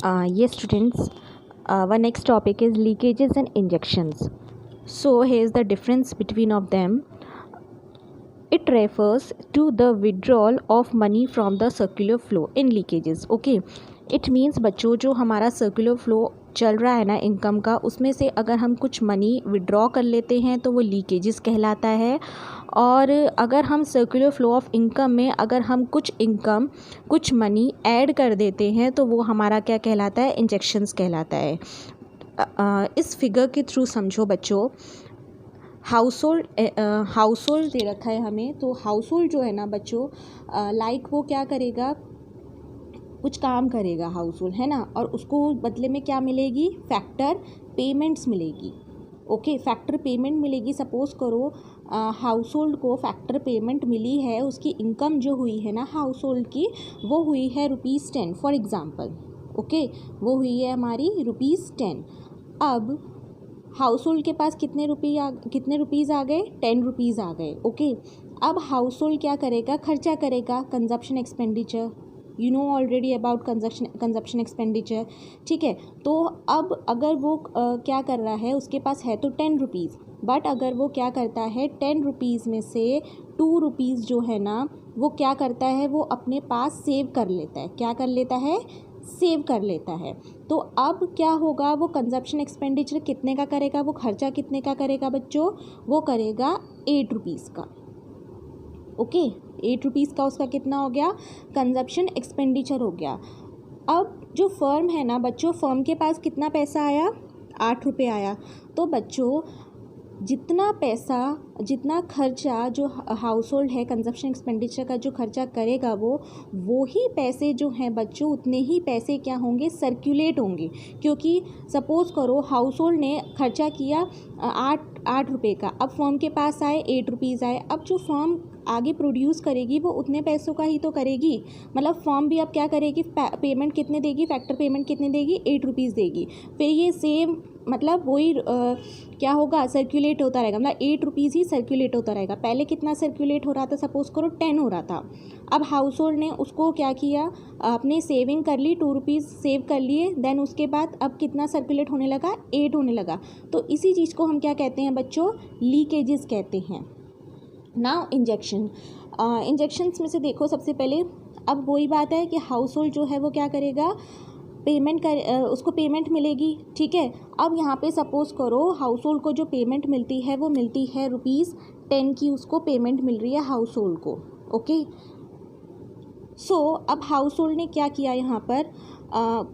Yes, students. Our next topic is leakages and injections. So here's the difference between of them. It refers to the withdrawal of money from the circular flow in leakages. Okay, it means बच्चों जो हमारा circular flow चल रहा है ना income का, उसमें से अगर हम कुछ मनी विड्रॉ कर लेते हैं तो वो लीकेजेस कहलाता है। और अगर हम सर्कुलर फ्लो ऑफ इनकम में अगर हम कुछ मनी ऐड कर देते हैं तो वो हमारा क्या कहलाता है, इंजेक्शंस कहलाता है। इस फिगर के थ्रू समझो बच्चों, हाउस होल्ड दे रखा है हमें, तो हाउस होल्ड जो है ना बच्चों, लाइक वो क्या करेगा, कुछ काम करेगा हाउस होल्ड, है ना, और उसको बदले में क्या मिलेगी, फैक्टर पेमेंट्स मिलेगी। ओके, फैक्टर पेमेंट मिलेगी। सपोज़ करो हाउस होल्ड को फैक्टर पेमेंट मिली है, उसकी इनकम जो हुई है ना हाउस होल्ड की, वो हुई है ₹10 फॉर एग्ज़ाम्पल। ओके, वो हुई है हमारी ₹10। अब हाउस होल्ड के पास कितने रुपीज़ आ गए, ₹10 आ गए। ओके, अब हाउस होल्ड क्या करेगा, खर्चा करेगा, consumption expenditure, you know already about consumption expenditure. ठीक है, तो अब अगर वो क्या कर रहा है, उसके पास है तो ₹10, बट अगर वो क्या करता है, ₹10 में से ₹2 जो है ना वो क्या करता है, वो अपने पास सेव कर लेता है। क्या कर लेता है, सेव कर लेता है। तो अब क्या होगा, वो कंजप्शन एक्सपेंडिचर कितने का करेगा, वो खर्चा कितने का करेगा बच्चों, वो करेगा ₹8 का। ओके, ₹8 का उसका कितना हो गया, कंजप्शन एक्सपेंडिचर हो गया। अब जो फर्म है ना बच्चों, फर्म के पास कितना पैसा आया, ₹8 आया। तो बच्चों जितना खर्चा जो हाउस होल्ड है, कंजप्शन एक्सपेंडिचर का जो खर्चा करेगा, वो ही पैसे जो हैं बच्चों, उतने ही पैसे क्या होंगे, सर्कुलेट होंगे। क्योंकि सपोज़ करो हाउस होल्ड ने खर्चा किया ₹8 का, अब फर्म के पास आए ₹8 आए। अब जो फर्म आगे प्रोड्यूस करेगी वो उतने पैसों का ही तो करेगी। मतलब फर्म भी अब क्या करेगी, पेमेंट कितने देगी, फैक्टर पेमेंट कितने देगी, ₹8 देगी। फिर ये सेम मतलब वही क्या होगा, सर्कुलेट होता रहेगा, मतलब ₹8 ही सर्कुलेट होता रहेगा। पहले कितना सर्कुलेट हो रहा था, सपोज़ करो 10 हो रहा था। अब हाउस होल्ड ने उसको क्या किया, अपने सेविंग कर ली, ₹2 सेव कर लिए, देन उसके बाद अब कितना सर्कुलेट होने लगा, 8 होने लगा। तो इसी चीज़ को हम क्या कहते हैं बच्चों, लीकेजेस कहते हैं। नाउ इंजेक्शंस में से देखो, सबसे पहले अब वही बात है कि हाउस होल्ड जो है वो क्या करेगा, उसको पेमेंट मिलेगी। ठीक है, अब यहाँ पे सपोज़ करो हाउस होल्ड को जो पेमेंट मिलती है वो मिलती है ₹10 की, उसको पेमेंट मिल रही है हाउस होल्ड को। ओके, सो अब हाउस होल्ड ने क्या किया, यहाँ पर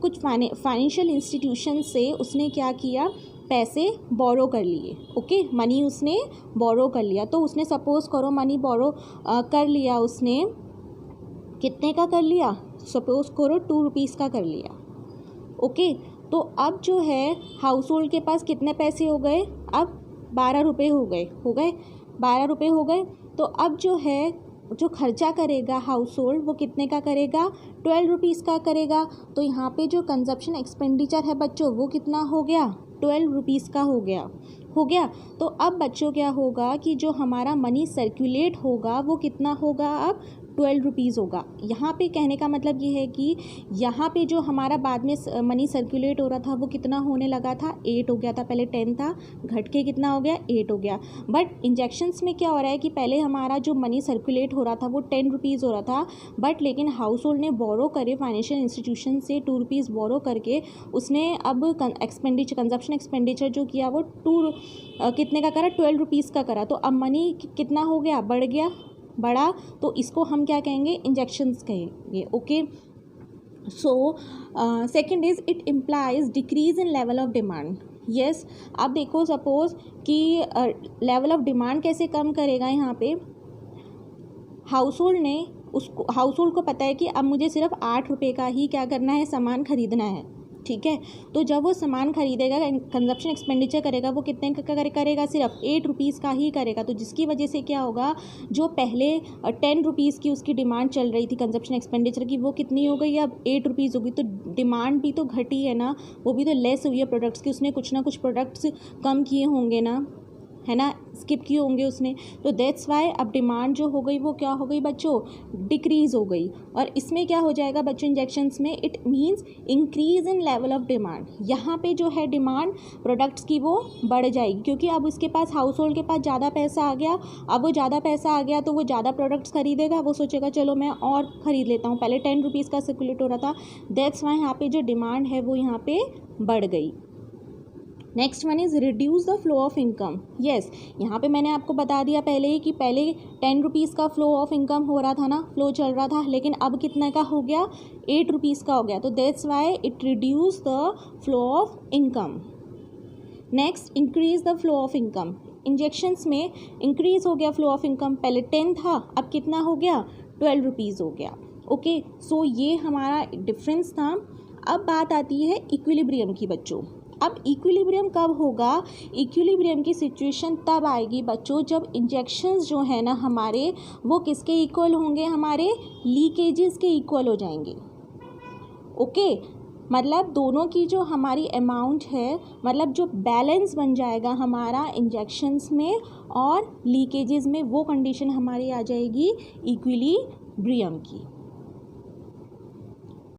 कुछ फाइनेंशियल इंस्टीट्यूशन से उसने क्या किया, पैसे बोरो कर लिए। ओके, मनी उसने बोरो कर लिया। तो उसने सपोज़ करो मनी बोरो कर लिया, उसने कितने का कर लिया, सपोज़ करो ₹2 का कर लिया। ओके, तो अब जो है हाउस होल्ड के पास कितने पैसे हो गए, अब ₹12 हो गए ₹12 हो गए। तो अब जो है जो खर्चा करेगा हाउस होल्ड वो कितने का करेगा, ₹12 का करेगा। तो यहाँ पे जो कंजप्शन एक्सपेंडिचर है बच्चों वो कितना हो गया, ₹12 का हो गया। तो अब बच्चों क्या होगा कि जो हमारा मनी सर्कुलेट होगा वो कितना होगा, अब ₹12 होगा। यहाँ पे कहने का मतलब ये है कि यहाँ पे जो हमारा बाद में मनी सर्कुलेट हो रहा था वो कितना होने लगा था, 8 हो गया था। पहले 10 था, घट के कितना हो गया, 8 हो गया। बट इंजेक्शंस में क्या हो रहा है कि पहले हमारा जो मनी सर्कुलेट हो रहा था वो ₹10 हो रहा था, बट लेकिन हाउस होल्ड ने बोरो करे फाइनेंशियल इंस्टीट्यूशन से ₹2 बोरो करके उसने अब कंजप्शन एक्सपेंडिचर जो किया वो कितने का करा, ₹12 का करा। तो अब मनी कितना हो गया, बढ़ा, तो इसको हम क्या कहेंगे, इंजेक्शंस कहेंगे। Okay, so second is it implies decrease in level of demand. Yes, अब देखो सपोज कि लेवल ऑफ डिमांड कैसे कम करेगा, यहाँ पे हाउस होल्ड को पता है कि अब मुझे सिर्फ ₹8 का ही क्या करना है, सामान खरीदना है। ठीक है, तो जब वो सामान खरीदेगा, कंजप्शन एक्सपेंडिचर करेगा, वो कितने का करेगा, सिर्फ ₹8 का ही करेगा। तो जिसकी वजह से क्या होगा, जो पहले ₹10 की उसकी डिमांड चल रही थी कंजप्शन एक्सपेंडिचर की, वो कितनी हो गई, अब ₹8 हो गई। तो डिमांड भी तो घटी है ना, वो भी तो लेस हुई है प्रोडक्ट्स की, उसने कुछ ना कुछ प्रोडक्ट्स कम किए होंगे ना, है ना। स्किप किए होंगे उसने, तो दैट्स वाई अब डिमांड जो हो गई वो क्या हो गई बच्चों, डिक्रीज हो गई। और इसमें क्या हो जाएगा बच्चों इंजेक्शंस में, it means increase in level of demand. यहाँ पे जो है डिमांड प्रोडक्ट्स की वो बढ़ जाएगी, क्योंकि अब उसके पास हाउस होल्ड के पास ज़्यादा पैसा आ गया। अब वो ज़्यादा पैसा आ गया तो वो ज़्यादा प्रोडक्ट्स खरीदेगा, वो सोचेगा चलो मैं और ख़रीद लेता हूँ, पहले 10 रुपीज़ का सर्कुलेट हो रहा था, दैट्स वाई यहाँ पे जो डिमांड है वो यहाँ पे बढ़ गई। Next one is reduce the flow of income. Yes, यहाँ पे मैंने आपको बता दिया पहले ही कि पहले 10 रुपीज़ का फ्लो ऑफ इनकम हो रहा था ना, फ्लो चल रहा था, लेकिन अब कितने का हो गया, 8 रुपीज़ का हो गया, तो that's why it reduce the flow of income. Next, increase the flow of income. Injections में इंक्रीज हो गया फ्लो ऑफ इनकम, पहले 10 था अब कितना हो गया, 12 रुपीज़ हो गया। ओके, सो ये हमारा डिफरेंस था। अब बात आती है इक्विलिब्रियम की बच्चों। अब इक्विलिब्रियम कब होगा, इक्विलिब्रियम की सिचुएशन तब आएगी बच्चों जब इंजेक्शंस जो है ना हमारे वो किसके इक्वल होंगे, हमारे लीकेजेस के इक्वल हो जाएंगे। ओके, मतलब दोनों की जो हमारी अमाउंट है, मतलब जो बैलेंस बन जाएगा हमारा इंजेक्शंस में और लीकेजेस में, वो कंडीशन हमारी आ जाएगी इक्विलिब्रियम की।